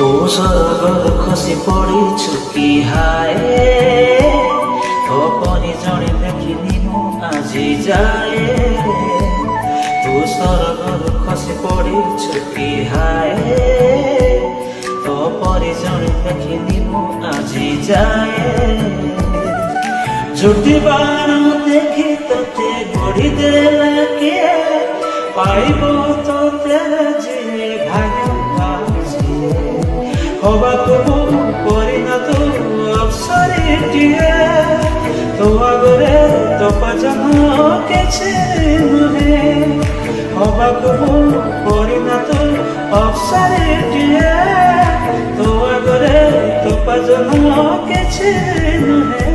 तू सरगल खसी पड़ीछु कि हाय तो परी जड़े देखिनी मु आजी जाए तू सरगल खसी पड़ीछु कि हाय तो परी जड़े देखिनी मु आजी जाए झूठी बाण देखी तोते गढ़ी देला के पाइबो तोते जे भाग्य हवा तुम परिणत अप्सरीटिए तो आगरे तो पजन किछि नुहे हवा तुम परिणत अप्सरीटिए तो आगरे तो पजन किछि नुहे।